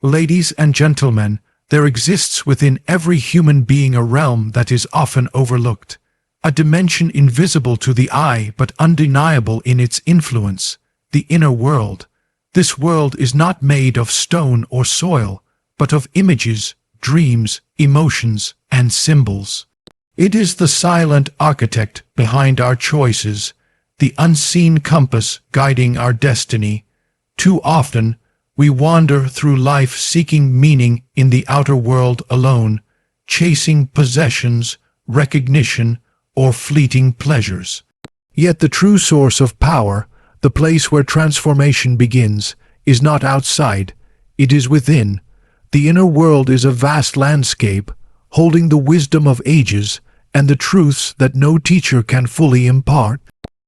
Ladies and gentlemen, there exists within every human being a realm that is often overlooked, a dimension invisible to the eye but undeniable in its influence, the inner world. This world is not made of stone or soil, but of images, dreams, emotions, and symbols. It is the silent architect behind our choices, the unseen compass guiding our destiny. Too often, we wander through life seeking meaning in the outer world alone, chasing possessions, recognition, or fleeting pleasures. Yet the true source of power, the place where transformation begins, is not outside, it is within. The inner world is a vast landscape, holding the wisdom of ages and the truths that no teacher can fully impart.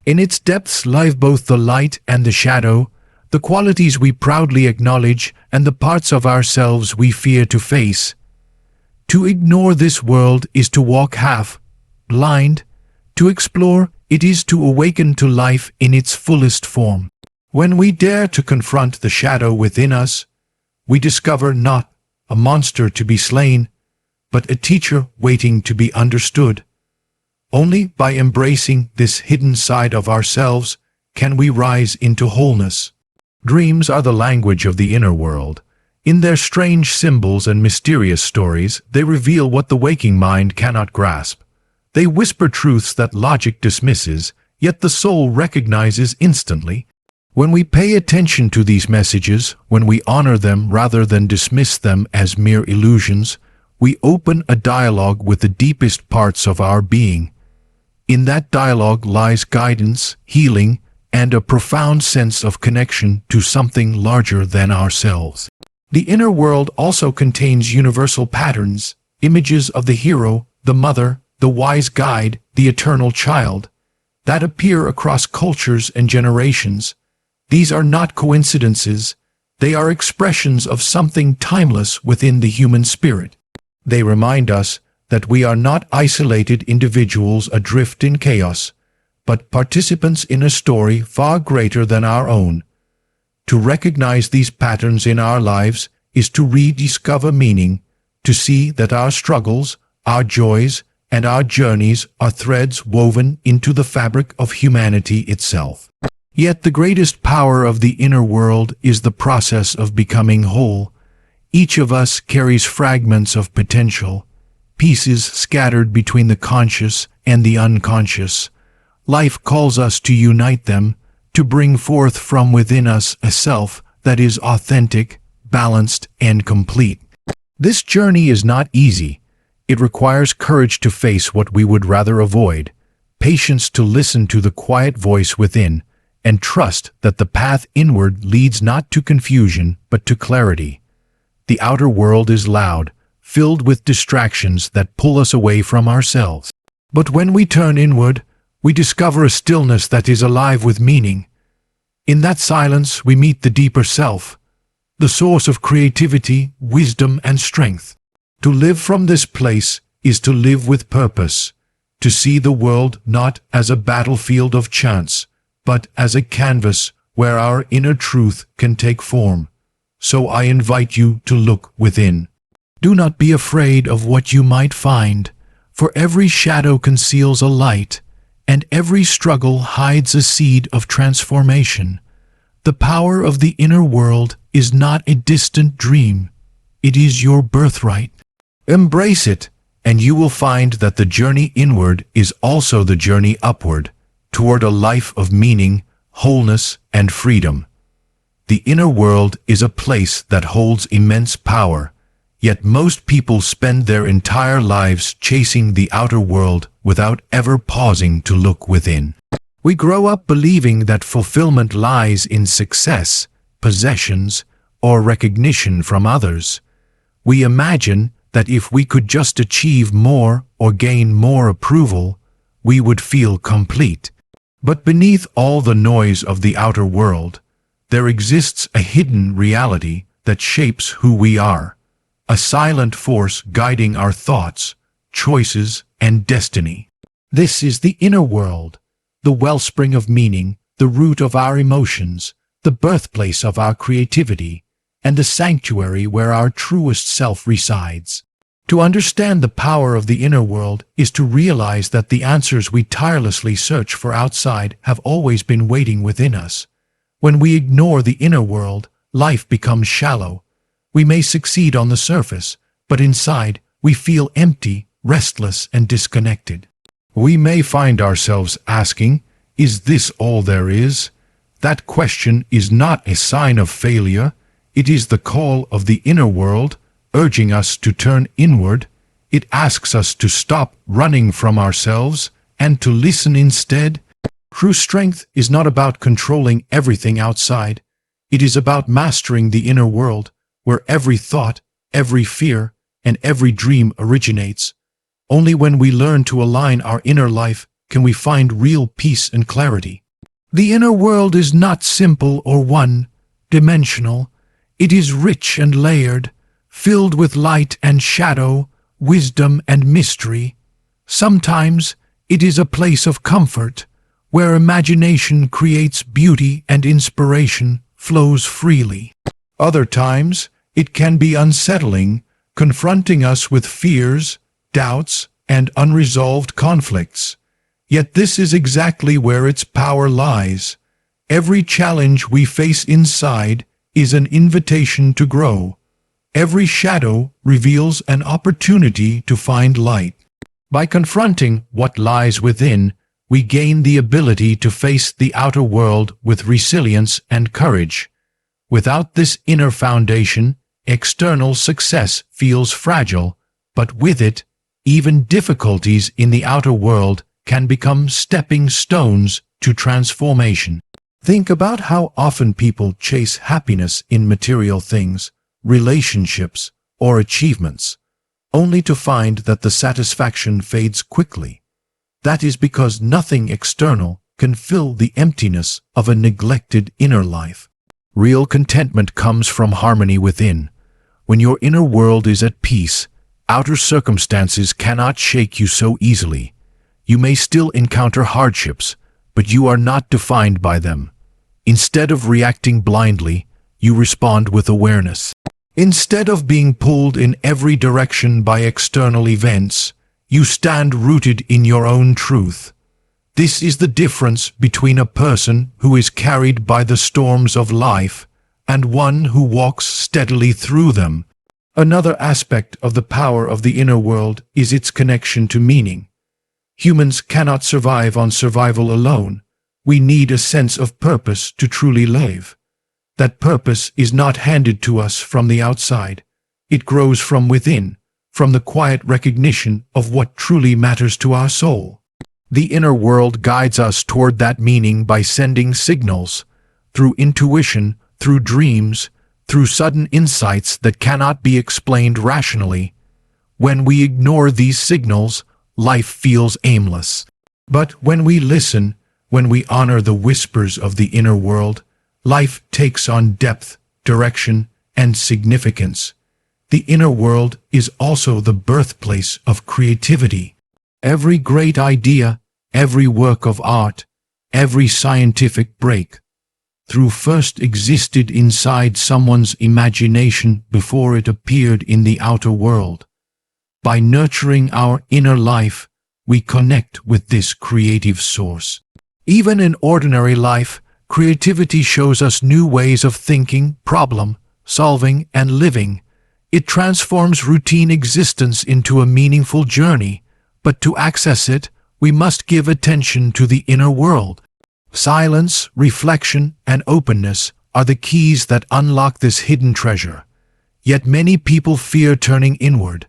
In its depths lie both the light and the shadow, the qualities we proudly acknowledge and the parts of ourselves we fear to face. To ignore this world is to walk half blind. To explore it is to awaken to life in its fullest form. When we dare to confront the shadow within us, we discover not a monster to be slain, but a teacher waiting to be understood. Only by embracing this hidden side of ourselves can we rise into wholeness. Dreams are the language of the inner world. In their strange symbols and mysterious stories, they reveal what the waking mind cannot grasp. They whisper truths that logic dismisses, yet the soul recognizes instantly. When we pay attention to these messages, when we honor them rather than dismiss them as mere illusions, we open a dialogue with the deepest parts of our being. In that dialogue lies guidance, healing, and a profound sense of connection to something larger than ourselves. The inner world also contains universal patterns, images of the hero, the mother, the wise guide, the eternal child, that appear across cultures and generations. These are not coincidences, they are expressions of something timeless within the human spirit. They remind us that we are not isolated individuals adrift in chaos, but participants in a story far greater than our own. To recognize these patterns in our lives is to rediscover meaning, to see that our struggles, our joys, and our journeys are threads woven into the fabric of humanity itself. Yet the greatest power of the inner world is the process of becoming whole. Each of us carries fragments of potential, pieces scattered between the conscious and the unconscious. Life calls us to unite them, to bring forth from within us a self that is authentic, balanced, and complete. This journey is not easy. It requires courage to face what we would rather avoid, patience to listen to the quiet voice within, and trust that the path inward leads not to confusion but to clarity. The outer world is loud, filled with distractions that pull us away from ourselves. But when we turn inward, we discover a stillness that is alive with meaning. In that silence we meet the deeper self, the source of creativity, wisdom, and strength. To live from this place is to live with purpose, to see the world not as a battlefield of chance, but as a canvas where our inner truth can take form. So I invite you to look within. Do not be afraid of what you might find, for every shadow conceals a light, and every struggle hides a seed of transformation. The power of the inner world is not a distant dream. It is your birthright. Embrace it, and you will find that the journey inward is also the journey upward, toward a life of meaning, wholeness, and freedom. The inner world is a place that holds immense power, yet most people spend their entire lives chasing the outer world without ever pausing to look within. We grow up believing that fulfillment lies in success, possessions, or recognition from others. We imagine that if we could just achieve more or gain more approval, we would feel complete. But beneath all the noise of the outer world, there exists a hidden reality that shapes who we are, a silent force guiding our thoughts, choices, and destiny. This is the inner world, the wellspring of meaning, the root of our emotions, the birthplace of our creativity, and a sanctuary where our truest self resides. To understand the power of the inner world is to realize that the answers we tirelessly search for outside have always been waiting within us. When we ignore the inner world, life becomes shallow. We may succeed on the surface, but inside we feel empty, restless, and disconnected. We may find ourselves asking, "Is this all there is?" That question is not a sign of failure. It is the call of the inner world, urging us to turn inward. It asks us to stop running from ourselves and to listen instead. True strength is not about controlling everything outside. It is about mastering the inner world, where every thought, every fear, and every dream originates. Only when we learn to align our inner life can we find real peace and clarity. The inner world is not simple or one-dimensional. It is rich and layered, filled with light and shadow, wisdom and mystery. Sometimes it is a place of comfort, where imagination creates beauty and inspiration flows freely. Other times it can be unsettling, confronting us with fears, doubts, and unresolved conflicts. Yet this is exactly where its power lies. Every challenge we face inside is an invitation to grow. Every shadow reveals an opportunity to find light. By confronting what lies within, we gain the ability to face the outer world with resilience and courage. Without this inner foundation, external success feels fragile, but with it, even difficulties in the outer world can become stepping stones to transformation. Think about how often people chase happiness in material things, relationships, or achievements, only to find that the satisfaction fades quickly. That is because nothing external can fill the emptiness of a neglected inner life. Real contentment comes from harmony within. When your inner world is at peace, outer circumstances cannot shake you so easily. You may still encounter hardships, but you are not defined by them. Instead of reacting blindly, you respond with awareness. Instead of being pulled in every direction by external events, you stand rooted in your own truth. This is the difference between a person who is carried by the storms of life and one who walks steadily through them. Another aspect of the power of the inner world is its connection to meaning. Humans cannot survive on survival alone. We need a sense of purpose to truly live. That purpose is not handed to us from the outside. It grows from within, from the quiet recognition of what truly matters to our soul. The inner world guides us toward that meaning by sending signals, through intuition, through dreams, through sudden insights that cannot be explained rationally. When we ignore these signals, life feels aimless. But when we listen, when we honor the whispers of the inner world, life takes on depth, direction, and significance. The inner world is also the birthplace of creativity. Every great idea, every work of art, every scientific breakthrough first existed inside someone's imagination before it appeared in the outer world. By nurturing our inner life, we connect with this creative source. Even in ordinary life, creativity shows us new ways of thinking, problem-solving, and living. It transforms routine existence into a meaningful journey, but to access it, we must give attention to the inner world. Silence, reflection, and openness are the keys that unlock this hidden treasure. Yet many people fear turning inward.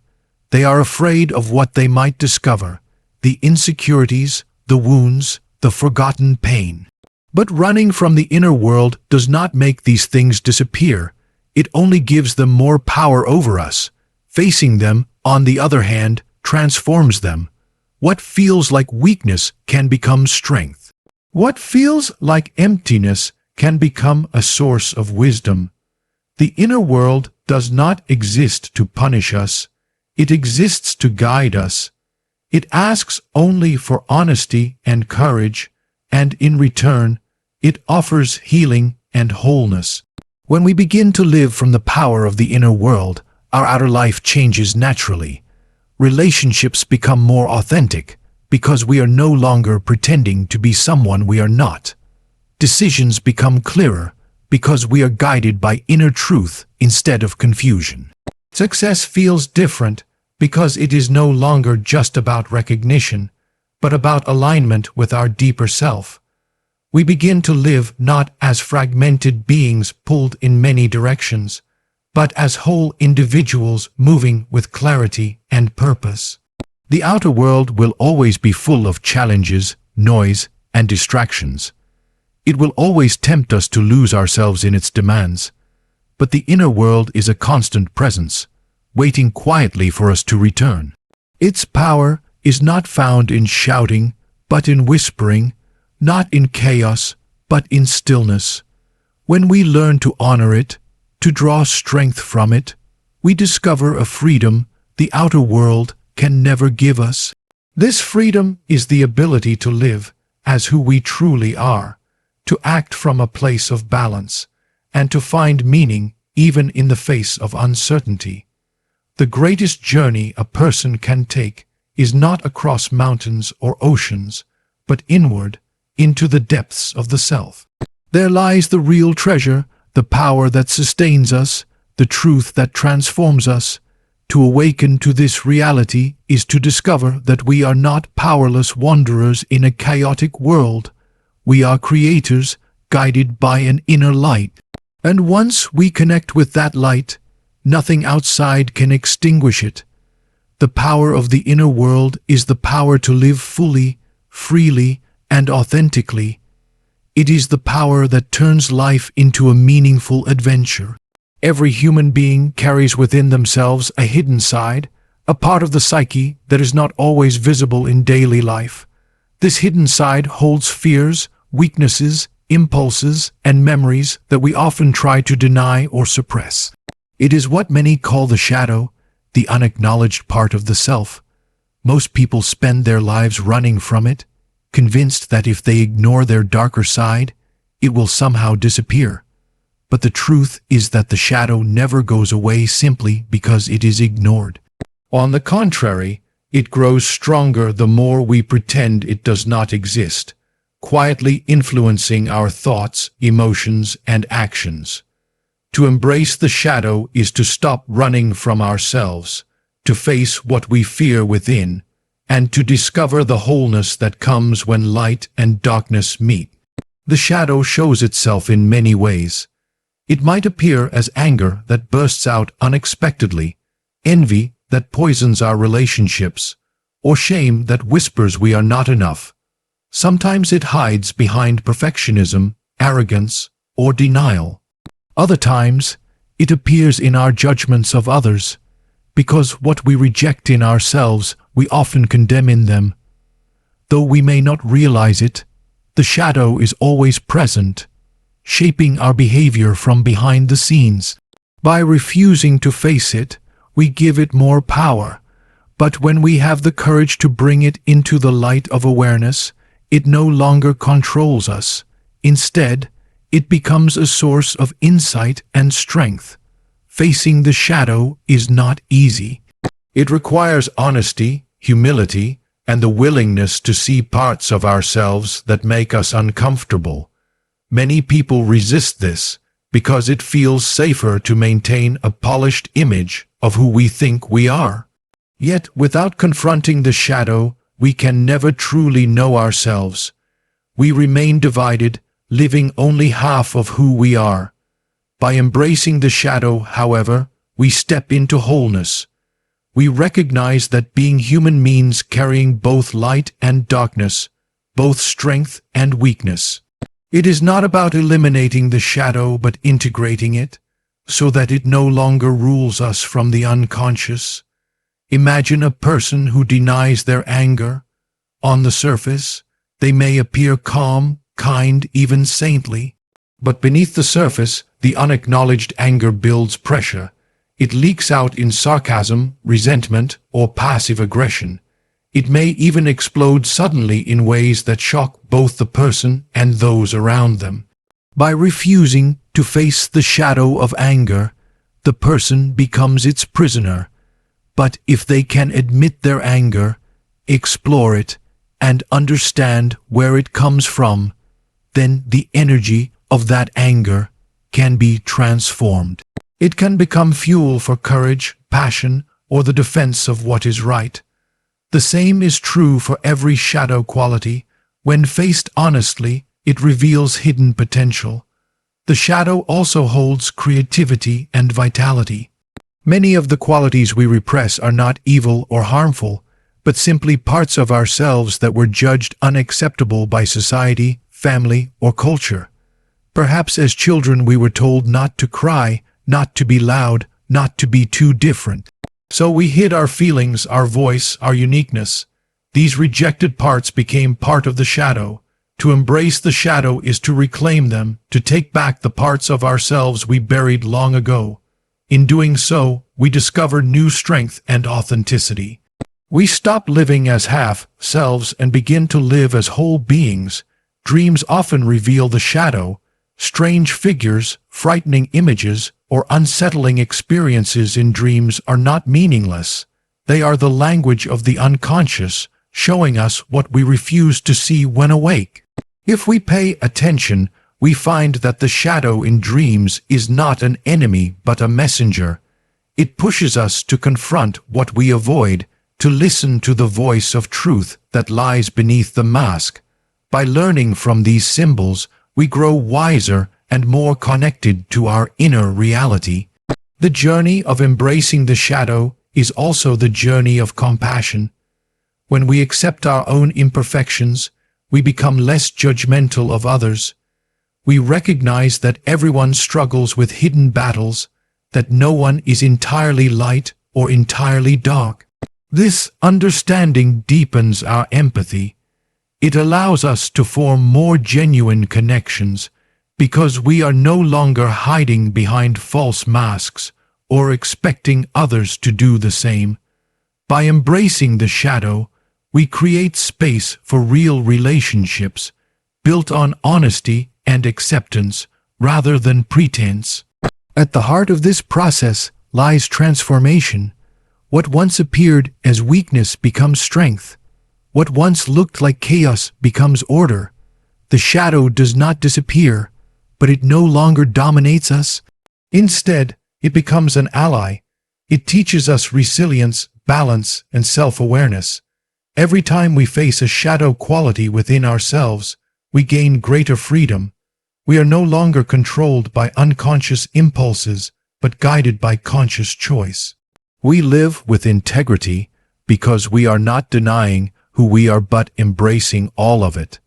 They are afraid of what they might discover, the insecurities, the wounds, the forgotten pain. But running from the inner world does not make these things disappear. It only gives them more power over us. Facing them, on the other hand, transforms them. What feels like weakness can become strength. What feels like emptiness can become a source of wisdom. The inner world does not exist to punish us. It exists to guide us. It asks only for honesty and courage, and in return, it offers healing and wholeness. When we begin to live from the power of the inner world, our outer life changes naturally. Relationships become more authentic because we are no longer pretending to be someone we are not. Decisions become clearer because we are guided by inner truth instead of confusion. Success feels different because it is no longer just about recognition, but about alignment with our deeper self. We begin to live not as fragmented beings pulled in many directions, but as whole individuals moving with clarity and purpose. The outer world will always be full of challenges, noise, and distractions. It will always tempt us to lose ourselves in its demands. But the inner world is a constant presence, waiting quietly for us to return. Its power is not found in shouting, but in whispering, not in chaos, but in stillness. When we learn to honor it, to draw strength from it, we discover a freedom the outer world can never give us. This freedom is the ability to live as who we truly are, to act from a place of balance, and to find meaning even in the face of uncertainty. The greatest journey a person can take is not across mountains or oceans, but inward, into the depths of the self. There lies the real treasure, the power that sustains us, the truth that transforms us. To awaken to this reality is to discover that we are not powerless wanderers in a chaotic world. We are creators, guided by an inner light. And once we connect with that light, nothing outside can extinguish it. The power of the inner world is the power to live fully, freely, and authentically. It is the power that turns life into a meaningful adventure. Every human being carries within themselves a hidden side, a part of the psyche that is not always visible in daily life. This hidden side holds fears, weaknesses, impulses, and memories that we often try to deny or suppress. It is what many call the shadow, the unacknowledged part of the self. Most people spend their lives running from it, convinced that if they ignore their darker side, it will somehow disappear. But the truth is that the shadow never goes away simply because it is ignored. On the contrary, it grows stronger the more we pretend it does not exist, quietly influencing our thoughts, emotions, and actions. To embrace the shadow is to stop running from ourselves, to face what we fear within, and to discover the wholeness that comes when light and darkness meet. The shadow shows itself in many ways. It might appear as anger that bursts out unexpectedly, envy that poisons our relationships, or shame that whispers we are not enough. Sometimes it hides behind perfectionism, arrogance, or denial. Other times, it appears in our judgments of others, because what we reject in ourselves, we often condemn in them. Though we may not realize it, the shadow is always present, shaping our behavior from behind the scenes. By refusing to face it, we give it more power. But when we have the courage to bring it into the light of awareness, it no longer controls us. Instead, it becomes a source of insight and strength. Facing the shadow is not easy. It requires honesty, humility, and the willingness to see parts of ourselves that make us uncomfortable. Many people resist this because it feels safer to maintain a polished image of who we think we are. Yet, without confronting the shadow, we can never truly know ourselves. We remain divided, living only half of who we are. By embracing the shadow, however, we step into wholeness. We recognize that being human means carrying both light and darkness, both strength and weakness. It is not about eliminating the shadow but integrating it, so that it no longer rules us from the unconscious. Imagine a person who denies their anger. On the surface, they may appear calm, kind, even saintly. But beneath the surface, the unacknowledged anger builds pressure. It leaks out in sarcasm, resentment, or passive aggression. It may even explode suddenly in ways that shock both the person and those around them. By refusing to face the shadow of anger, the person becomes its prisoner. But if they can admit their anger, explore it, and understand where it comes from, then the energy of that anger can be transformed. It can become fuel for courage, passion, or the defense of what is right. The same is true for every shadow quality. When faced honestly, it reveals hidden potential. The shadow also holds creativity and vitality. Many of the qualities we repress are not evil or harmful, but simply parts of ourselves that were judged unacceptable by society, family, or culture. Perhaps as children we were told not to cry, not to be loud, not to be too different. So we hid our feelings, our voice, our uniqueness. These rejected parts became part of the shadow. To embrace the shadow is to reclaim them, to take back the parts of ourselves we buried long ago. In doing so, we discover new strength and authenticity. We stop living as half-selves and begin to live as whole beings. Dreams often reveal the shadow. Strange figures, frightening images, or unsettling experiences in dreams are not meaningless. They are the language of the unconscious, showing us what we refuse to see when awake. If we pay attention, we find that the shadow in dreams is not an enemy but a messenger. It pushes us to confront what we avoid, to listen to the voice of truth that lies beneath the mask. By learning from these symbols, we grow wiser and more connected to our inner reality. The journey of embracing the shadow is also the journey of compassion. When we accept our own imperfections, we become less judgmental of others. We recognize that everyone struggles with hidden battles, that no one is entirely light or entirely dark. This understanding deepens our empathy. It allows us to form more genuine connections because we are no longer hiding behind false masks or expecting others to do the same. By embracing the shadow, we create space for real relationships, built on honesty and acceptance rather than pretense. At the heart of this process lies transformation. What once appeared as weakness becomes strength. What once looked like chaos becomes order. The shadow does not disappear, but it no longer dominates us. Instead, it becomes an ally. It teaches us resilience, balance, and self-awareness. Every time we face a shadow quality within ourselves, we gain greater freedom. We are no longer controlled by unconscious impulses, but guided by conscious choice. We live with integrity because we are not denying who we are but embracing all of it.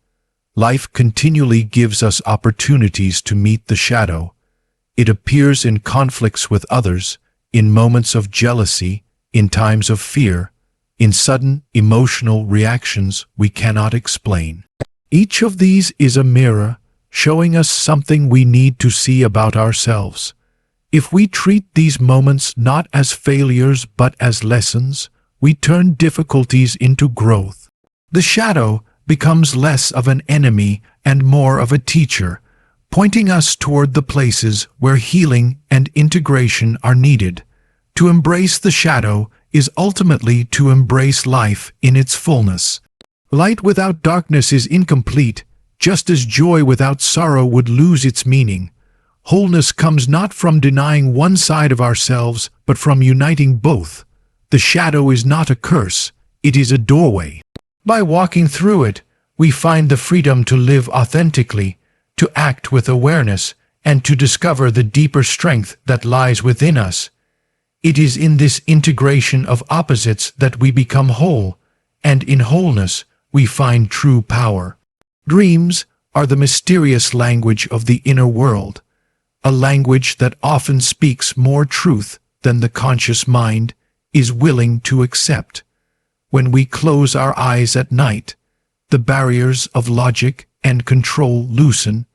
Life continually gives us opportunities to meet the shadow. It appears in conflicts with others, in moments of jealousy, in times of fear, in sudden emotional reactions we cannot explain. Each of these is a mirror, showing us something we need to see about ourselves. If we treat these moments not as failures but as lessons, we turn difficulties into growth. The shadow becomes less of an enemy and more of a teacher, pointing us toward the places where healing and integration are needed. To embrace the shadow is ultimately to embrace life in its fullness. Light without darkness is incomplete, just as joy without sorrow would lose its meaning. Wholeness comes not from denying one side of ourselves, but from uniting both. The shadow is not a curse, it is a doorway. By walking through it, we find the freedom to live authentically, to act with awareness, and to discover the deeper strength that lies within us. It is in this integration of opposites that we become whole, and in wholeness we find true power. Dreams are the mysterious language of the inner world, a language that often speaks more truth than the conscious mind is willing to accept. When we close our eyes at night, the barriers of logic and control loosen,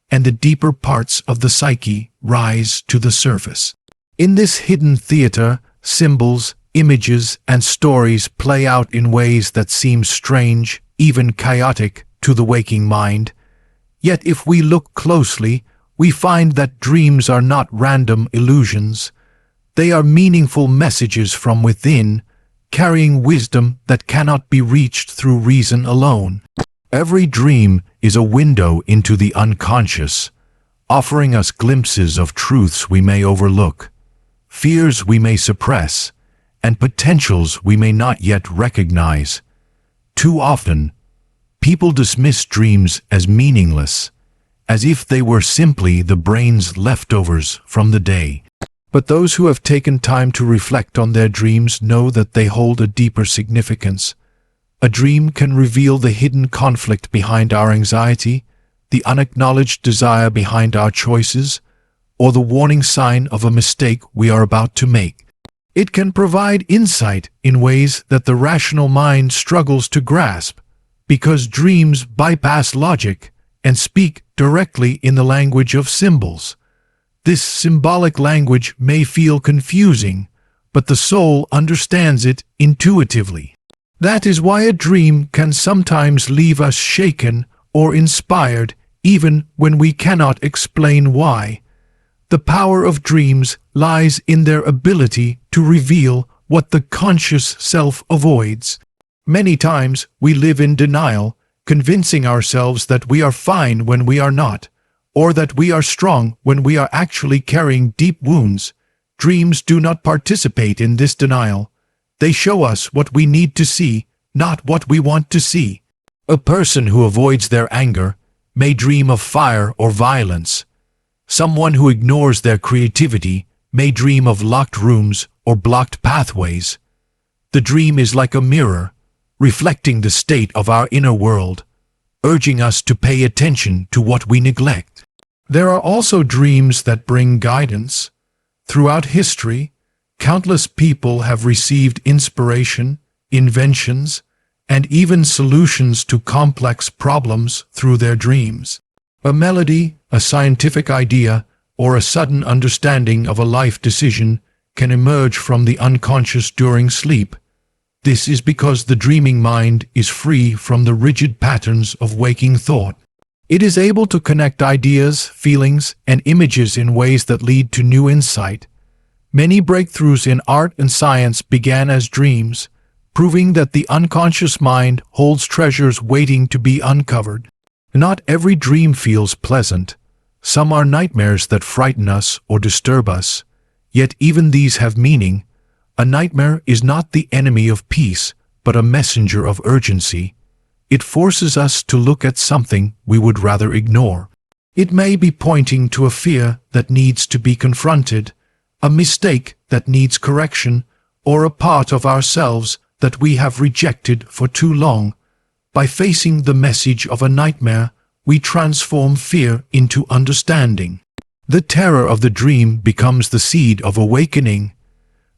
and the deeper parts of the psyche rise to the surface. In this hidden theater, symbols, images, and stories play out in ways that seem strange, even chaotic, to the waking mind. Yet if we look closely, we find that dreams are not random illusions. They are meaningful messages from within, carrying wisdom that cannot be reached through reason alone. Every dream is a window into the unconscious, offering us glimpses of truths we may overlook, fears we may suppress, and potentials we may not yet recognize. Too often, people dismiss dreams as meaningless, as if they were simply the brain's leftovers from the day. But those who have taken time to reflect on their dreams know that they hold a deeper significance. A dream can reveal the hidden conflict behind our anxiety, the unacknowledged desire behind our choices, or the warning sign of a mistake we are about to make. It can provide insight in ways that the rational mind struggles to grasp, because dreams bypass logic and speak directly in the language of symbols. This symbolic language may feel confusing, but the soul understands it intuitively. That is why a dream can sometimes leave us shaken or inspired, even when we cannot explain why. The power of dreams lies in their ability to reveal what the conscious self avoids. Many times we live in denial, convincing ourselves that we are fine when we are not, or that we are strong when we are actually carrying deep wounds. Dreams do not participate in this denial. They show us what we need to see, not what we want to see. A person who avoids their anger may dream of fire or violence. Someone who ignores their creativity may dream of locked rooms or blocked pathways. The dream is like a mirror, reflecting the state of our inner world, urging us to pay attention to what we neglect. There are also dreams that bring guidance. Throughout history, countless people have received inspiration, inventions, and even solutions to complex problems through their dreams. A melody, a scientific idea, or a sudden understanding of a life decision can emerge from the unconscious during sleep. This is because the dreaming mind is free from the rigid patterns of waking thought. It is able to connect ideas, feelings, and images in ways that lead to new insight. Many breakthroughs in art and science began as dreams, proving that the unconscious mind holds treasures waiting to be uncovered. Not every dream feels pleasant. Some are nightmares that frighten us or disturb us, yet even these have meaning. A nightmare is not the enemy of peace, but a messenger of urgency. It forces us to look at something we would rather ignore. It may be pointing to a fear that needs to be confronted, a mistake that needs correction, or a part of ourselves that we have rejected for too long. By facing the message of a nightmare, we transform fear into understanding. The terror of the dream becomes the seed of awakening.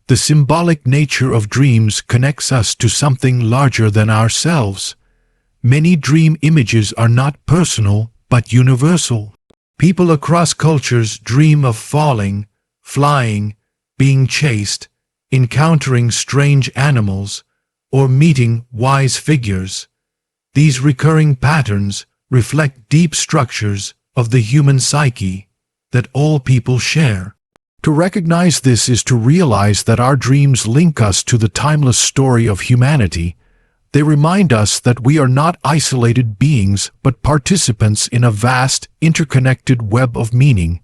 The symbolic nature of dreams connects us to something larger than ourselves. Many dream images are not personal, but universal. People across cultures dream of falling, flying, being chased, encountering strange animals, or meeting wise figures. These recurring patterns reflect deep structures of the human psyche that all people share. To recognize this is to realize that our dreams link us to the timeless story of humanity. They remind us that we are not isolated beings but participants in a vast, interconnected web of meaning.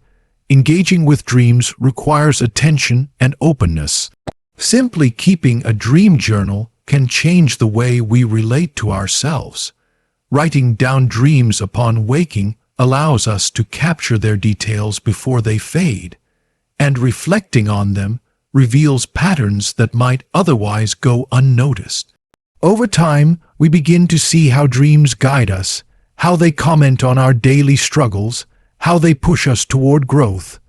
Engaging with dreams requires attention and openness. Simply keeping a dream journal can change the way we relate to ourselves. Writing down dreams upon waking allows us to capture their details before they fade, and reflecting on them reveals patterns that might otherwise go unnoticed. Over time, we begin to see how dreams guide us, how they comment on our daily struggles, how they push us toward growth.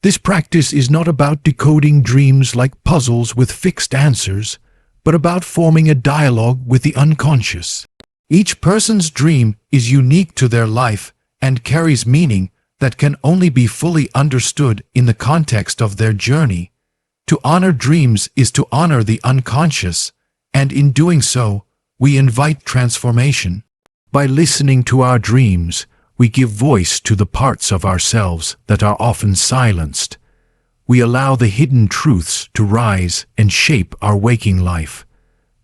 This practice is not about decoding dreams like puzzles with fixed answers, but about forming a dialogue with the unconscious. Each person's dream is unique to their life and carries meaning that can only be fully understood in the context of their journey. To honor dreams is to honor the unconscious, and in doing so, we invite transformation. By listening to our dreams, we give voice to the parts of ourselves that are often silenced. We allow the hidden truths to rise and shape our waking life.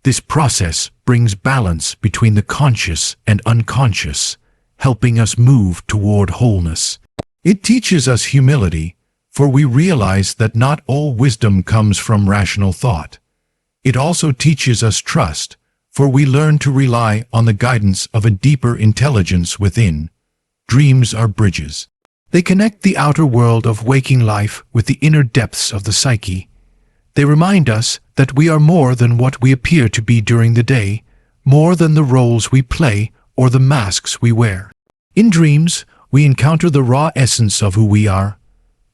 This process brings balance between the conscious and unconscious, helping us move toward wholeness. It teaches us humility, for we realize that not all wisdom comes from rational thought. It also teaches us trust, for we learn to rely on the guidance of a deeper intelligence within. Dreams are bridges. They connect the outer world of waking life with the inner depths of the psyche. They remind us that we are more than what we appear to be during the day, more than the roles we play or the masks we wear. In dreams, we encounter the raw essence of who we are,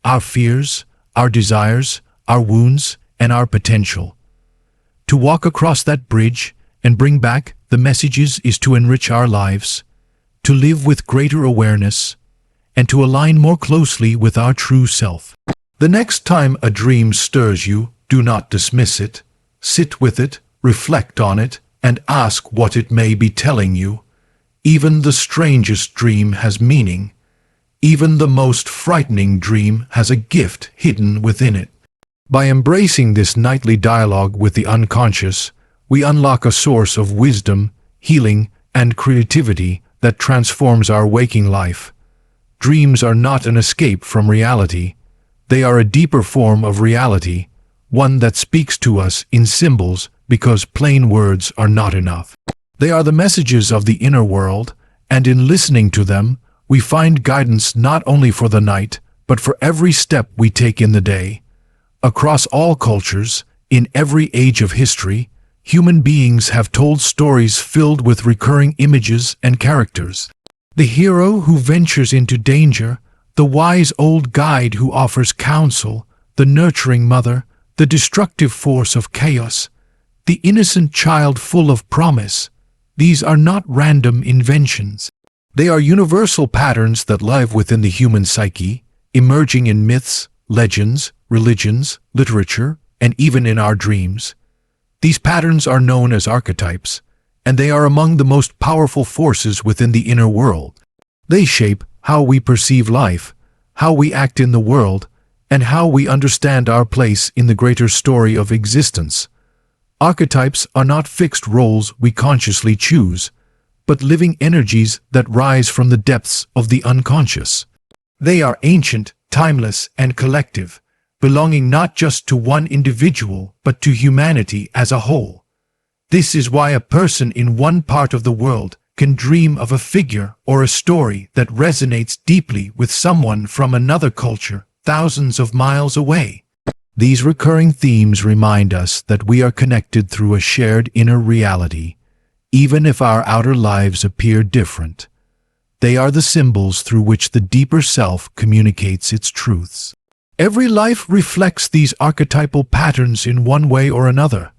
our fears, our desires, our wounds, and our potential. To walk across that bridge and bring back the messages is to enrich our lives, to live with greater awareness, and to align more closely with our true self. The next time a dream stirs you, do not dismiss it. Sit with it, reflect on it, and ask what it may be telling you. Even the strangest dream has meaning. Even the most frightening dream has a gift hidden within it. By embracing this nightly dialogue with the unconscious, we unlock a source of wisdom, healing, and creativity that transforms our waking life. Dreams are not an escape from reality. They are a deeper form of reality, one that speaks to us in symbols because plain words are not enough. They are the messages of the inner world, and in listening to them, we find guidance not only for the night, but for every step we take in the day. Across all cultures, in every age of history, human beings have told stories filled with recurring images and characters. The hero who ventures into danger, the wise old guide who offers counsel, the nurturing mother, the destructive force of chaos, the innocent child full of promise. These are not random inventions. They are universal patterns that live within the human psyche, emerging in myths, legends, religions, literature, and even in our dreams. These patterns are known as archetypes, and they are among the most powerful forces within the inner world. They shape how we perceive life, how we act in the world, and how we understand our place in the greater story of existence. Archetypes are not fixed roles we consciously choose, but living energies that rise from the depths of the unconscious. They are ancient, timeless, and collective, belonging not just to one individual but to humanity as a whole. This is why a person in one part of the world can dream of a figure or a story that resonates deeply with someone from another culture thousands of miles away. These recurring themes remind us that we are connected through a shared inner reality, even if our outer lives appear different. They are the symbols through which the deeper self communicates its truths. Every life reflects these archetypal patterns in one way or another.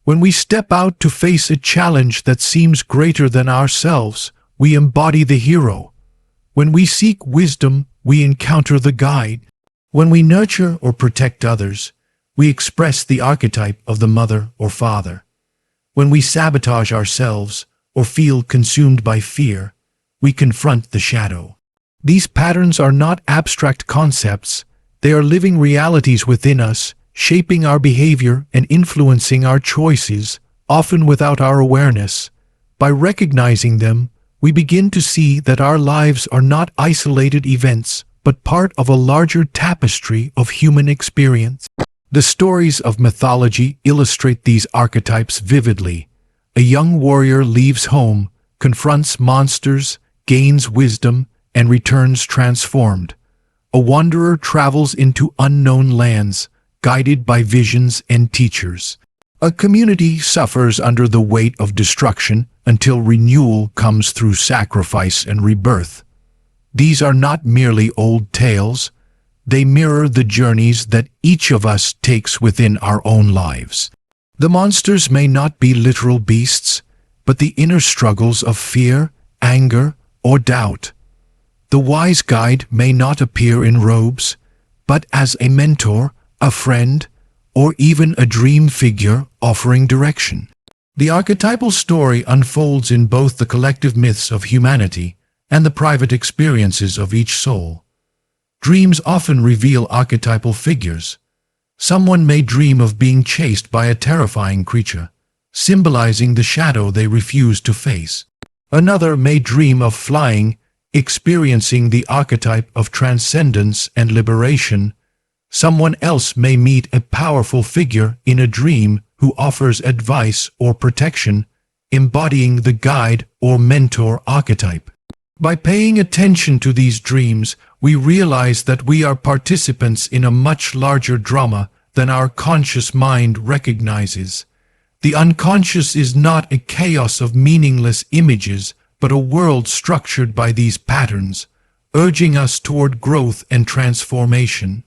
When we step out to face a challenge that seems greater than ourselves, we embody the hero. When we seek wisdom, we encounter the guide. When we nurture or protect others, we express the archetype of the mother or father. When we sabotage ourselves or feel consumed by fear, we confront the shadow. These patterns are not abstract concepts. They are living realities within us, shaping our behavior and influencing our choices, often without our awareness. By recognizing them, we begin to see that our lives are not isolated events, but part of a larger tapestry of human experience. The stories of mythology illustrate these archetypes vividly. A young warrior leaves home, confronts monsters, gains wisdom, and returns transformed. A wanderer travels into unknown lands, guided by visions and teachers. A community suffers under the weight of destruction until renewal comes through sacrifice and rebirth. These are not merely old tales. They mirror the journeys that each of us takes within our own lives. The monsters may not be literal beasts, but the inner struggles of fear, anger, or doubt. The wise guide may not appear in robes, but as a mentor, a friend, or even a dream figure offering direction. The archetypal story unfolds in both the collective myths of humanity and the private experiences of each soul. Dreams often reveal archetypal figures. Someone may dream of being chased by a terrifying creature, symbolizing the shadow they refuse to face. Another may dream of flying, experiencing the archetype of transcendence and liberation. Someone else may meet a powerful figure in a dream who offers advice or protection, embodying the guide or mentor archetype. By paying attention to these dreams, we realize that we are participants in a much larger drama than our conscious mind recognizes. The unconscious is not a chaos of meaningless images, but a world structured by these patterns, urging us toward growth and transformation.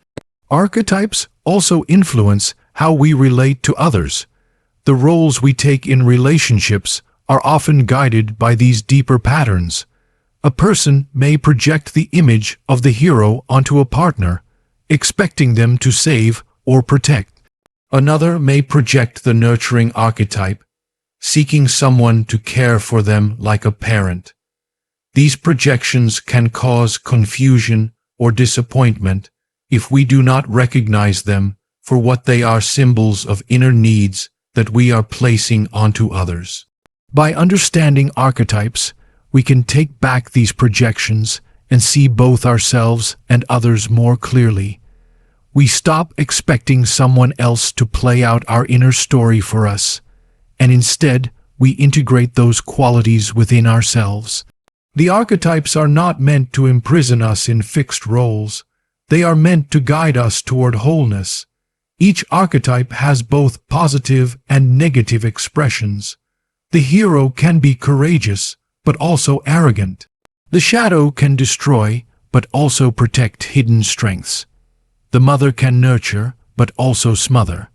Archetypes also influence how we relate to others. The roles we take in relationships are often guided by these deeper patterns. A person may project the image of the hero onto a partner, expecting them to save or protect. Another may project the nurturing archetype, seeking someone to care for them like a parent. These projections can cause confusion or disappointment if we do not recognize them for what they are: symbols of inner needs that we are placing onto others. By understanding archetypes, we can take back these projections and see both ourselves and others more clearly. We stop expecting someone else to play out our inner story for us, and instead we integrate those qualities within ourselves. The archetypes are not meant to imprison us in fixed roles. They are meant to guide us toward wholeness. Each archetype has both positive and negative expressions. The hero can be courageous, but also arrogant. The shadow can destroy, but also protect hidden strengths. The mother can nurture, but also smother.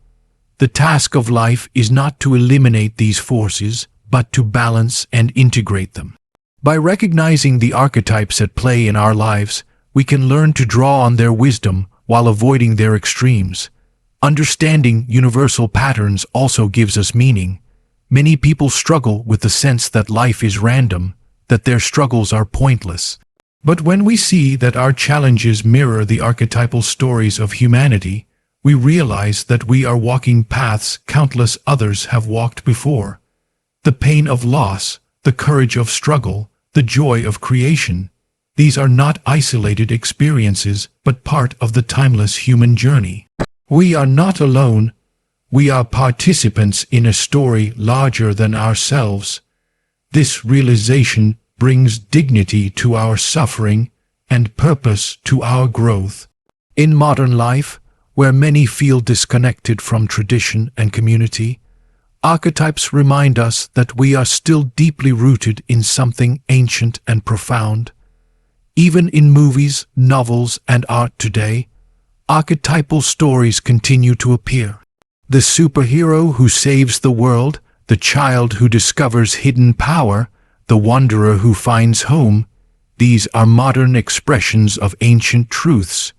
The task of life is not to eliminate these forces, but to balance and integrate them. By recognizing the archetypes at play in our lives, we can learn to draw on their wisdom while avoiding their extremes. Understanding universal patterns also gives us meaning. Many people struggle with the sense that life is random, that their struggles are pointless. But when we see that our challenges mirror the archetypal stories of humanity, we realize that we are walking paths countless others have walked before. The pain of loss, the courage of struggle, the joy of creation, these are not isolated experiences, but part of the timeless human journey. We are not alone. We are participants in a story larger than ourselves. This realization brings dignity to our suffering and purpose to our growth. In modern life, where many feel disconnected from tradition and community, archetypes remind us that we are still deeply rooted in something ancient and profound. Even in movies, novels, and art today, archetypal stories continue to appear. The superhero who saves the world, the child who discovers hidden power, the wanderer who finds home, these are modern expressions of ancient truths.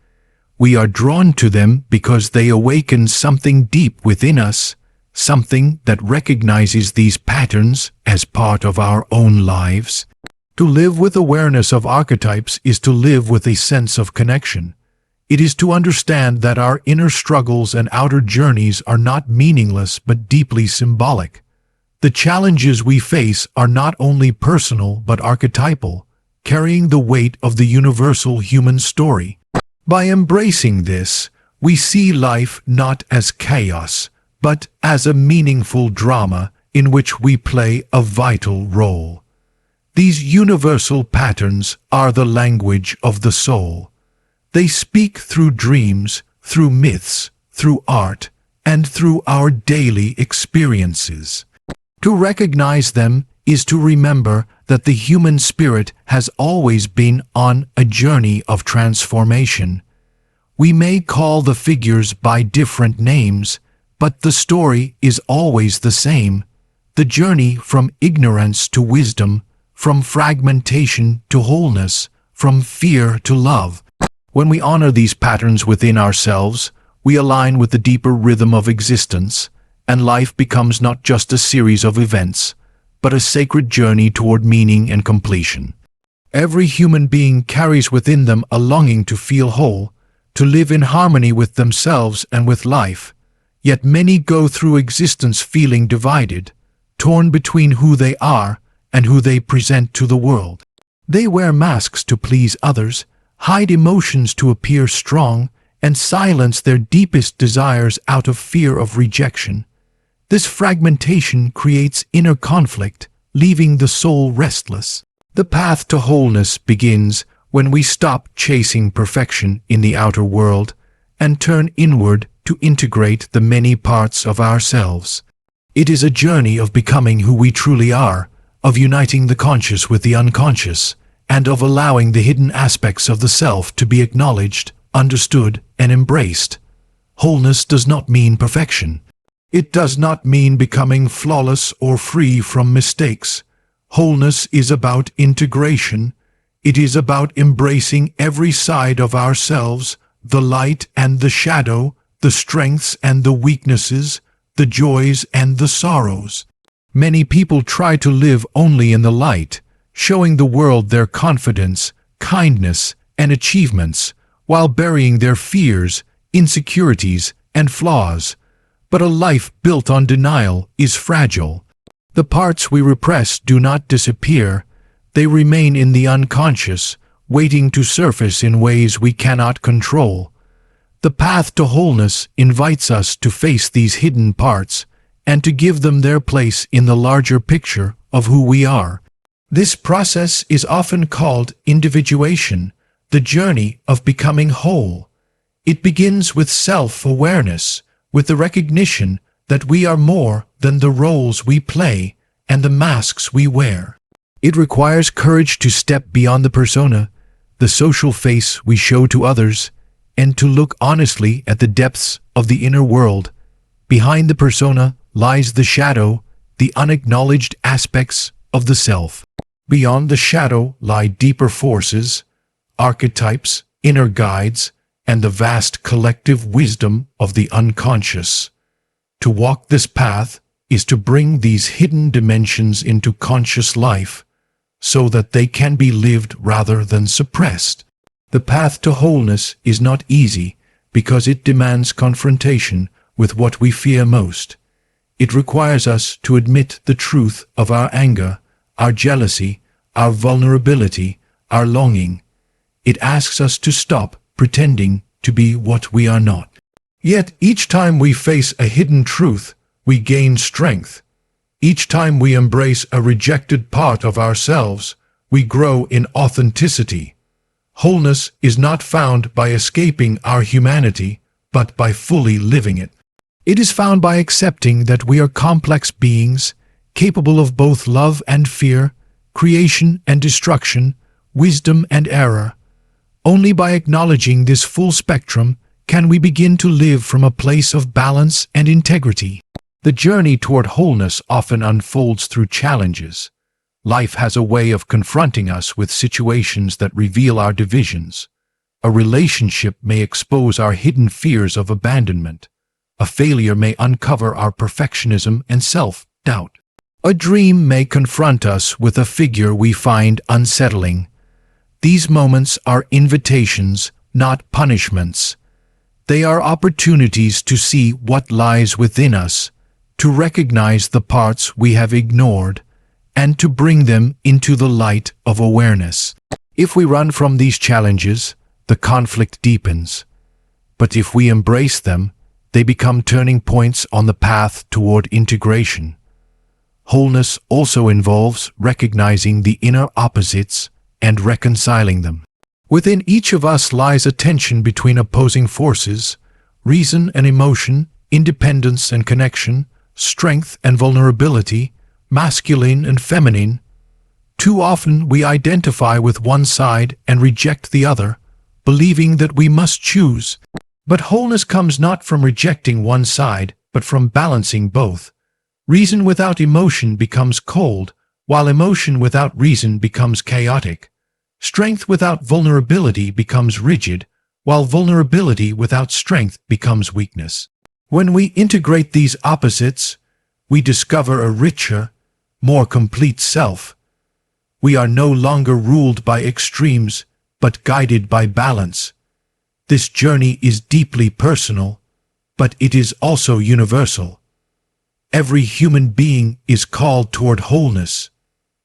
We are drawn to them because they awaken something deep within us, something that recognizes these patterns as part of our own lives. To live with awareness of archetypes is to live with a sense of connection. It is to understand that our inner struggles and outer journeys are not meaningless but deeply symbolic. The challenges we face are not only personal but archetypal, carrying the weight of the universal human story. By embracing this, we see life not as chaos, but as a meaningful drama in which we play a vital role. These universal patterns are the language of the soul. They speak through dreams, through myths, through art, and through our daily experiences. To recognize them is to remember that the human spirit has always been on a journey of transformation. We may call the figures by different names, but the story is always the same. The journey from ignorance to wisdom, from fragmentation to wholeness, from fear to love. When we honor these patterns within ourselves, we align with the deeper rhythm of existence, and life becomes not just a series of events, but a sacred journey toward meaning and completion. Every human being carries within them a longing to feel whole, to live in harmony with themselves and with life. Yet many go through existence feeling divided, torn between who they are and who they present to the world. They wear masks to please others, hide emotions to appear strong, and silence their deepest desires out of fear of rejection. This fragmentation creates inner conflict, leaving the soul restless. The path to wholeness begins when we stop chasing perfection in the outer world and turn inward to integrate the many parts of ourselves. It is a journey of becoming who we truly are, of uniting the conscious with the unconscious, and of allowing the hidden aspects of the self to be acknowledged, understood, and embraced. Wholeness does not mean perfection. It does not mean becoming flawless or free from mistakes. Wholeness is about integration. It is about embracing every side of ourselves, the light and the shadow, the strengths and the weaknesses, the joys and the sorrows. Many people try to live only in the light, showing the world their confidence, kindness, and achievements, while burying their fears, insecurities, and flaws. But a life built on denial is fragile. The parts we repress do not disappear. They remain in the unconscious, waiting to surface in ways we cannot control. The path to wholeness invites us to face these hidden parts and to give them their place in the larger picture of who we are. This process is often called individuation, the journey of becoming whole. It begins with self-awareness, with the recognition that we are more than the roles we play and the masks we wear. It requires courage to step beyond the persona, the social face we show to others, and to look honestly at the depths of the inner world. Behind the persona lies the shadow, the unacknowledged aspects of the self. Beyond the shadow lie deeper forces, archetypes, inner guides, and the vast collective wisdom of the unconscious. To walk this path is to bring these hidden dimensions into conscious life, so that they can be lived rather than suppressed. The path to wholeness is not easy because it demands confrontation with what we fear most. It requires us to admit the truth of our anger, our jealousy, our vulnerability, our longing. It asks us to stop pretending to be what we are not. Yet each time we face a hidden truth, we gain strength. Each time we embrace a rejected part of ourselves, we grow in authenticity. Wholeness is not found by escaping our humanity, but by fully living it. It is found by accepting that we are complex beings, capable of both love and fear, creation and destruction, wisdom and error. Only by acknowledging this full spectrum can we begin to live from a place of balance and integrity. The journey toward wholeness often unfolds through challenges. Life has a way of confronting us with situations that reveal our divisions. A relationship may expose our hidden fears of abandonment. A failure may uncover our perfectionism and self-doubt. A dream may confront us with a figure we find unsettling. These moments are invitations, not punishments. They are opportunities to see what lies within us, to recognize the parts we have ignored, and to bring them into the light of awareness. If we run from these challenges, the conflict deepens. But if we embrace them, they become turning points on the path toward integration. Wholeness also involves recognizing the inner opposites and reconciling them. Within each of us lies a tension between opposing forces, reason and emotion, independence and connection, strength and vulnerability, masculine and feminine. Too often we identify with one side and reject the other, believing that we must choose. But wholeness comes not from rejecting one side, but from balancing both. Reason without emotion becomes cold, while emotion without reason becomes chaotic. Strength without vulnerability becomes rigid, while vulnerability without strength becomes weakness. When we integrate these opposites, we discover a richer, more complete self. we are no longer ruled by extremes, but guided by balance. This journey is deeply personal, but it is also universal. Every human being is called toward wholeness,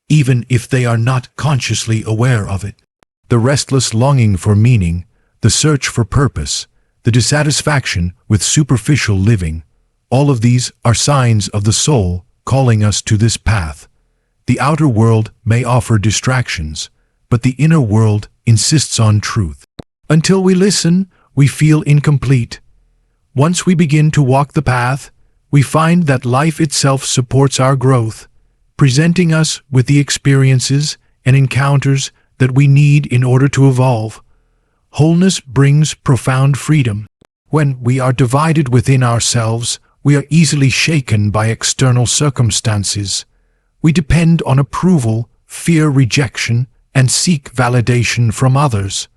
even if they are not consciously aware of it. The restless longing for meaning, the search for purpose, the dissatisfaction with superficial living, all of these are signs of the soul calling us to this path. The outer world may offer distractions, but the inner world insists on truth. Until we listen, we feel incomplete. Once we begin to walk the path, we find that life itself supports our growth, presenting us with the experiences and encounters that we need in order to evolve. Wholeness brings profound freedom. When we are divided within ourselves, we are easily shaken by external circumstances. We depend on approval, fear rejection, and seek validation from others.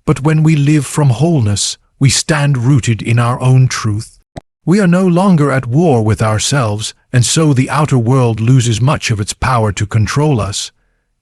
But when we live from wholeness, we stand rooted in our own truth. We are no longer at war with ourselves, and so the outer world loses much of its power to control us.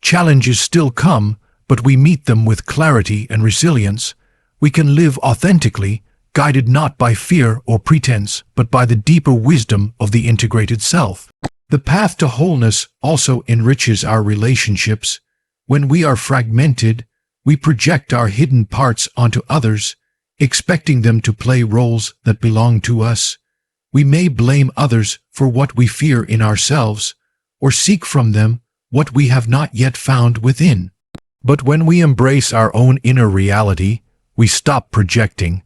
Challenges still come, but we meet them with clarity and resilience. We can live authentically, guided not by fear or pretense, but by the deeper wisdom of the integrated self. The path to wholeness also enriches our relationships. When we are fragmented, we project our hidden parts onto others, expecting them to play roles that belong to us. We may blame others for what we fear in ourselves, or seek from them what we have not yet found within. But when we embrace our own inner reality, we stop projecting.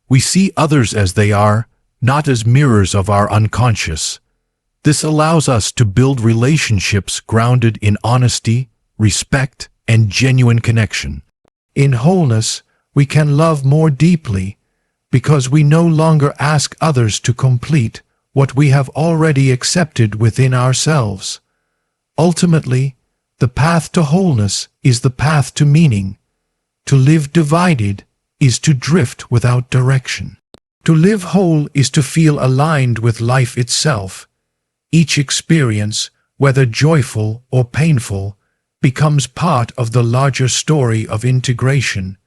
We see others as they are, not as mirrors of our unconscious. This allows us to build relationships grounded in honesty, respect, and genuine connection. In wholeness, we can love more deeply because we no longer ask others to complete what we have already accepted within ourselves. Ultimately, the path to wholeness is the path to meaning. To live divided is to drift without direction. To live whole is to feel aligned with life itself. Each experience, whether joyful or painful, becomes part of the larger story of integration.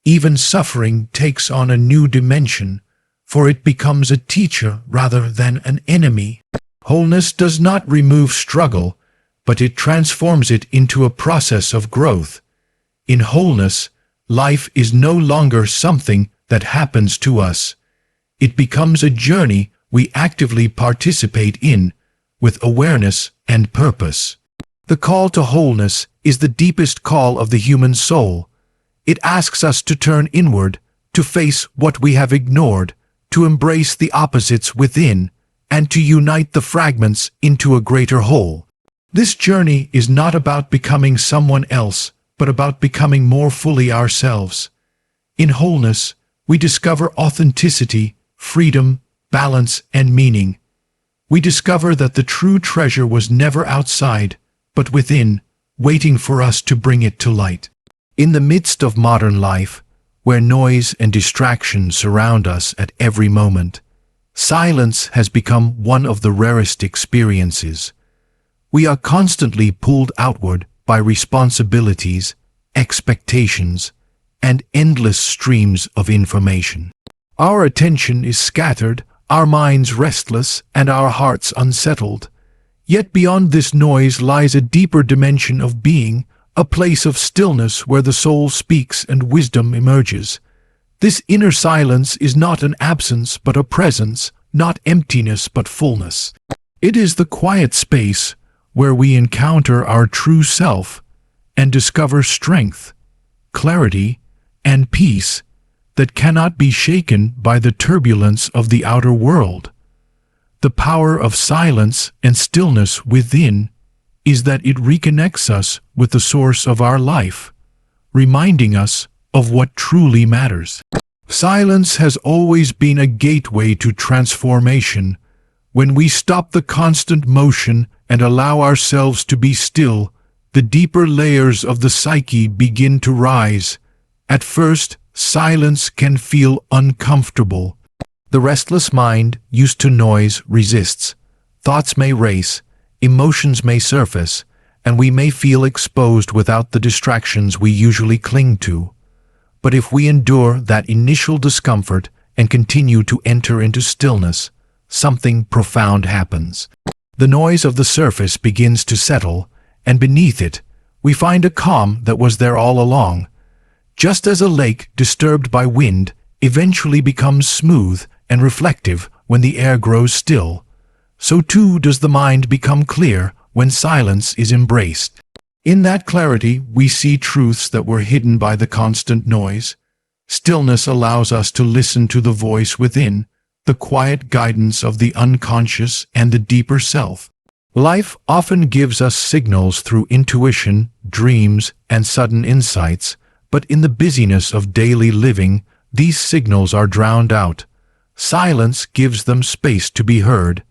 Even suffering takes on a new dimension, for it becomes a teacher rather than an enemy. Wholeness does not remove struggle, but it transforms it into a process of growth. In wholeness, life is no longer something that happens to us. It becomes a journey we actively participate in, with awareness and purpose. The call to wholeness is the deepest call of the human soul. It asks us to turn inward, to face what we have ignored, to embrace the opposites within, and to unite the fragments into a greater whole. This journey is not about becoming someone else, but about becoming more fully ourselves. In wholeness, we discover authenticity, freedom, balance, and meaning. We discover that the true treasure was never outside, but within, waiting for us to bring it to light. In the midst of modern life, where noise and distraction surround us at every moment, silence has become one of the rarest experiences. We are constantly pulled outward by responsibilities, expectations, and endless streams of information. Our attention is scattered, our minds restless, and our hearts unsettled. Yet beyond this noise lies a deeper dimension of being, a place of stillness where the soul speaks and wisdom emerges. This inner silence is not an absence but a presence, not emptiness but fullness. It is the quiet space where we encounter our true self and discover strength, clarity, and peace that cannot be shaken by the turbulence of the outer world. The power of silence and stillness within is that it reconnects us with the source of our life, reminding us of what truly matters. Silence has always been a gateway to transformation. When we stop the constant motion and allow ourselves to be still, the deeper layers of the psyche begin to rise. At first, silence can feel uncomfortable. The restless mind, used to noise, resists. Thoughts may race, emotions may surface, and we may feel exposed without the distractions we usually cling to. But if we endure that initial discomfort and continue to enter into stillness, something profound happens. The noise of the surface begins to settle, and beneath it, we find a calm that was there all along. Just as a lake disturbed by wind eventually becomes smooth and reflective when the air grows still, so too does the mind become clear when silence is embraced. In that clarity, we see truths that were hidden by the constant noise. Stillness allows us to listen to the voice within, the quiet guidance of the unconscious and the deeper self. Life often gives us signals through intuition, dreams, and sudden insights, but in the busyness of daily living, these signals are drowned out. Silence gives them space to be heard.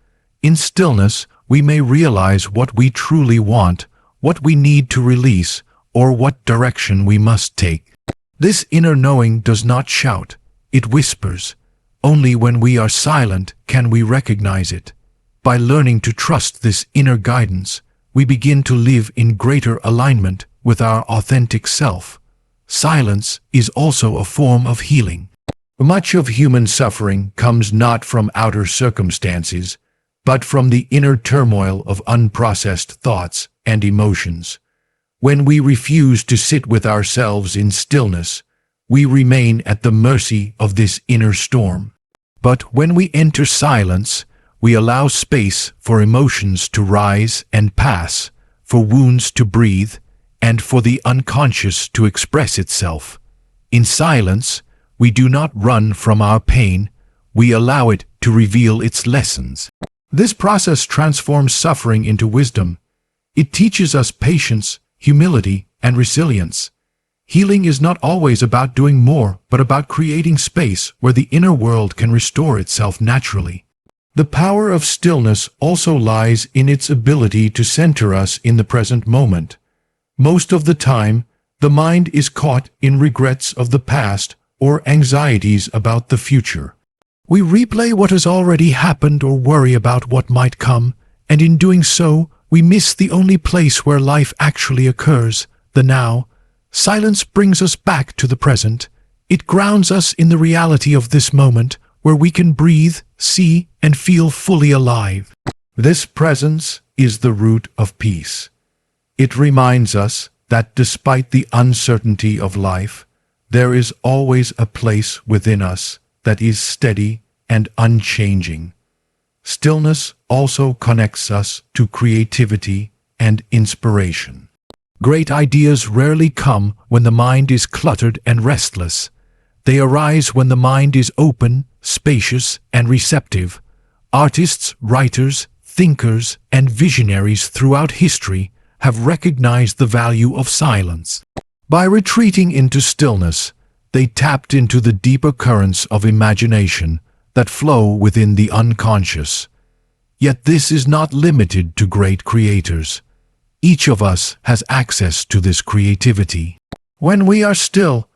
In stillness, we may realize what we truly want, what we need to release, or what direction we must take. This inner knowing does not shout, it whispers. Only when we are silent can we recognize it. By learning to trust this inner guidance, we begin to live in greater alignment with our authentic self. Silence is also a form of healing. Much of human suffering comes not from outer circumstances, but from the inner turmoil of unprocessed thoughts and emotions. When we refuse to sit with ourselves in stillness, we remain at the mercy of this inner storm. But when we enter silence, we allow space for emotions to rise and pass, for wounds to breathe, and for the unconscious to express itself. In silence, we do not run from our pain, we allow it to reveal its lessons. This process transforms suffering into wisdom. It teaches us patience, humility, and resilience. Healing is not always about doing more, but about creating space where the inner world can restore itself naturally. The power of stillness also lies in its ability to center us in the present moment. Most of the time, the mind is caught in regrets of the past or anxieties about the future. We replay what has already happened or worry about what might come, and in doing so, we miss the only place where life actually occurs, the now. Silence brings us back to the present. It grounds us in the reality of this moment, where we can breathe, see, and feel fully alive. This presence is the root of peace. It reminds us that despite the uncertainty of life, there is always a place within us that is steady and unchanging. Stillness also connects us to creativity and inspiration. Great ideas rarely come when the mind is cluttered and restless. They arise when the mind is open, spacious, and receptive. Artists, writers, thinkers, and visionaries throughout history have recognized the value of silence. By retreating into stillness, they tapped into the deeper currents of imagination that flow within the unconscious. Yet this is not limited to great creators. Each of us has access to this creativity. When we are still,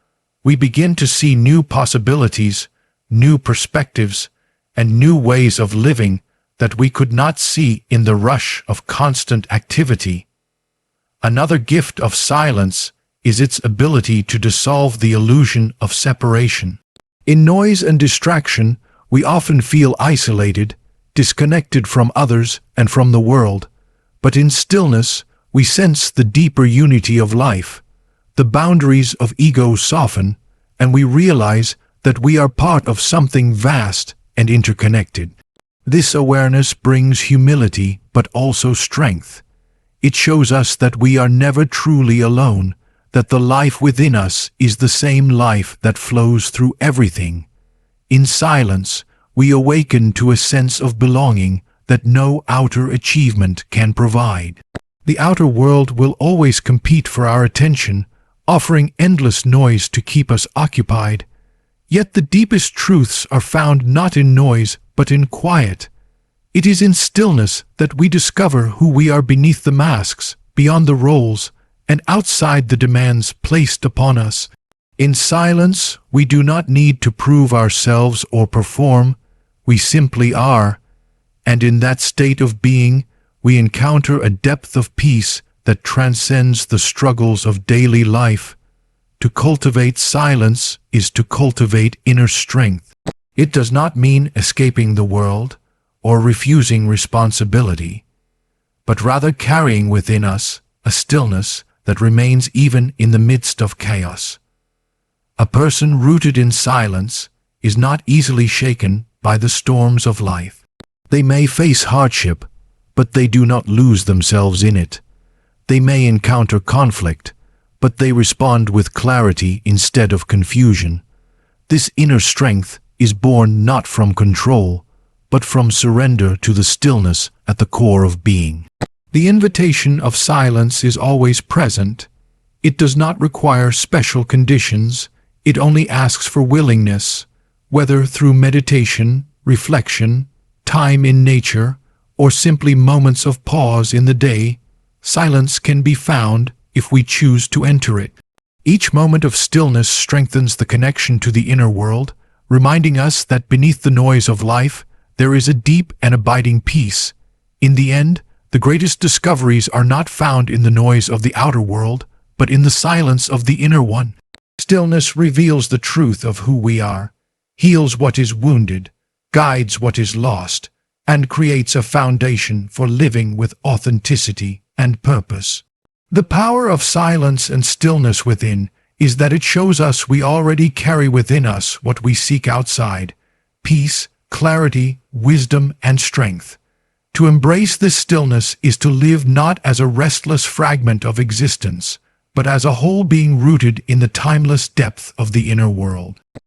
we begin to see new possibilities, new perspectives, and new ways of living that we could not see in the rush of constant activity. Another gift of silence is its ability to dissolve the illusion of separation. In noise and distraction, we often feel isolated, disconnected from others and from the world. But in stillness, we sense the deeper unity of life. The boundaries of ego soften, and we realize that we are part of something vast and interconnected. This awareness brings humility, but also strength. It shows us that we are never truly alone, that the life within us is the same life that flows through everything. In silence, we awaken to a sense of belonging that no outer achievement can provide. The outer world will always compete for our attention, offering endless noise to keep us occupied. Yet the deepest truths are found not in noise, but in quiet. It is in stillness that we discover who we are beneath the masks, beyond the roles, and outside the demands placed upon us. In silence, we do not need to prove ourselves or perform. We simply are. And in that state of being, we encounter a depth of peace that transcends the struggles of daily life. To cultivate silence is to cultivate inner strength. It does not mean escaping the world or refusing responsibility, but rather carrying within us a stillness that remains even in the midst of chaos. A person rooted in silence is not easily shaken by the storms of life. They may face hardship, but they do not lose themselves in it. They may encounter conflict, but they respond with clarity instead of confusion. This inner strength is born not from control, but from surrender to the stillness at the core of being. The invitation of silence is always present. It does not require special conditions. It only asks for willingness, whether through meditation, reflection, time in nature, or simply moments of pause in the day. Silence can be found if we choose to enter it. Each moment of stillness strengthens the connection to the inner world, reminding us that beneath the noise of life, there is a deep and abiding peace. In the end, the greatest discoveries are not found in the noise of the outer world, but in the silence of the inner one. Stillness reveals the truth of who we are, heals what is wounded, guides what is lost, and creates a foundation for living with authenticity and purpose. The power of silence and stillness within is that it shows us we already carry within us what we seek outside: peace, clarity, wisdom, and strength. To embrace this stillness is to live not as a restless fragment of existence, but as a whole being rooted in the timeless depth of the inner world.